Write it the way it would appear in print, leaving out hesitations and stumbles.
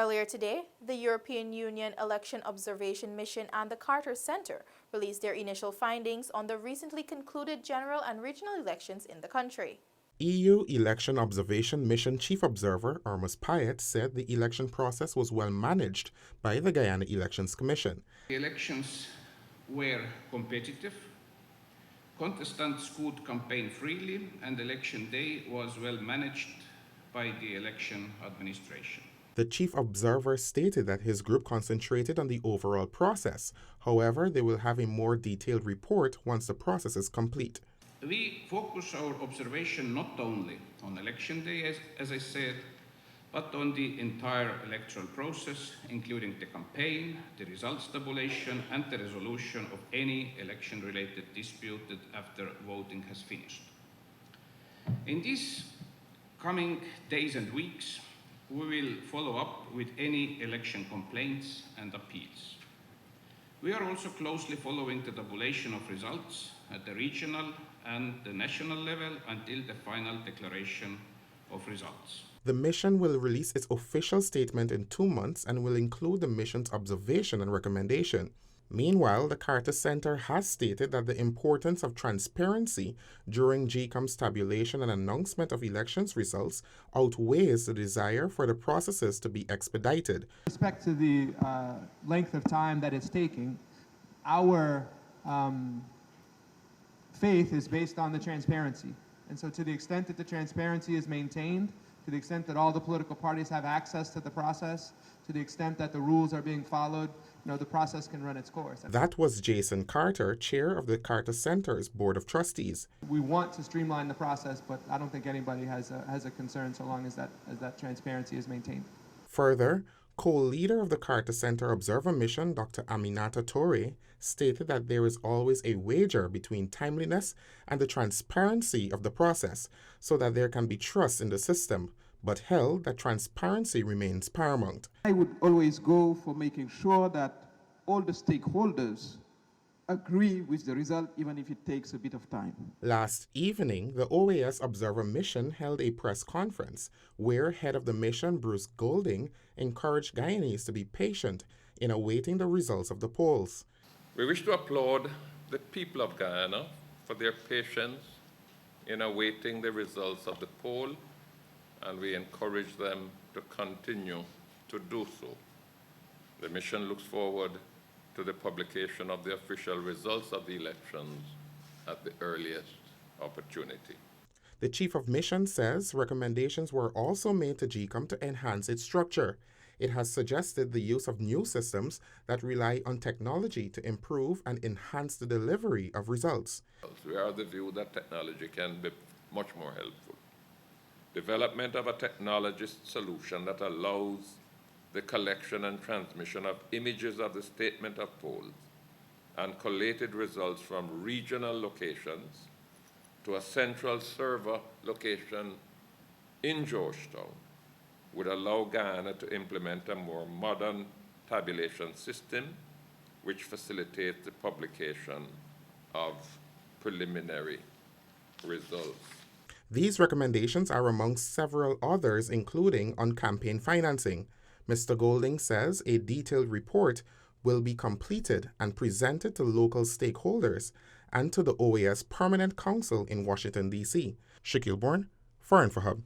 Earlier today, the European Union Election Observation Mission and the Carter Center released their initial findings on the recently concluded general and regional elections in the country. EU Election Observation Mission Chief Observer Ormus Payet said the election process was well managed by the Guyana Elections Commission. The elections were competitive, contestants could campaign freely, and election day was well managed by the election administration. The chief observer stated that his group concentrated on the overall process. However, they will have a more detailed report once the process is complete. We focus our observation not only on election day, as I said, but on the entire electoral process, including the campaign, the results tabulation, and the resolution of any election-related dispute after voting has finished. In these coming days and weeks, we will follow up with any election complaints and appeals. We are also closely following the tabulation of results at the regional and the national level until the final declaration of results. The mission will release its official statement in 2 months and will include the mission's observation and recommendation. Meanwhile, the Carter Center has stated that the importance of transparency during GCOM's tabulation and announcement of elections results outweighs the desire for the processes to be expedited. With respect to the length of time that it's taking, our faith is based on the transparency. And so to the extent that the transparency is maintained, to the extent that all the political parties have access to the process, to the extent that the rules are being followed, the process can run its course. That was Jason Carter, chair of the Carter Center's Board of Trustees. We want to streamline the process, but I don't think anybody has a concern so long as that transparency is maintained. Further, co-leader of the Carter Center Observer Mission, Dr. Aminata Toure, stated that there is always a wager between timeliness and the transparency of the process so that there can be trust in the system, but held that transparency remains paramount. I would always go for making sure that all the stakeholders agree with the result, even if it takes a bit of time. Last evening, the OAS Observer Mission held a press conference where head of the mission, Bruce Golding, encouraged Guyanese to be patient in awaiting the results of the polls. We wish to applaud the people of Guyana for their patience in awaiting the results of the poll, and we encourage them to continue to do so. The mission looks forward to the publication of the official results of the elections at the earliest opportunity. The Chief of Mission says recommendations were also made to GCOM to enhance its structure. It has suggested the use of new systems that rely on technology to improve and enhance the delivery of results. We are of the view that technology can be much more helpful. Development of a technology solution that allows the collection and transmission of images of the statement of polls and collated results from regional locations to a central server location in Georgetown would allow Guyana to implement a more modern tabulation system which facilitates the publication of preliminary results. These recommendations are amongst several others, including on campaign financing. Mr. Golding says a detailed report will be completed and presented to local stakeholders and to the OAS Permanent Council in Washington, D.C. Shaquille Bourne, for InfoHub.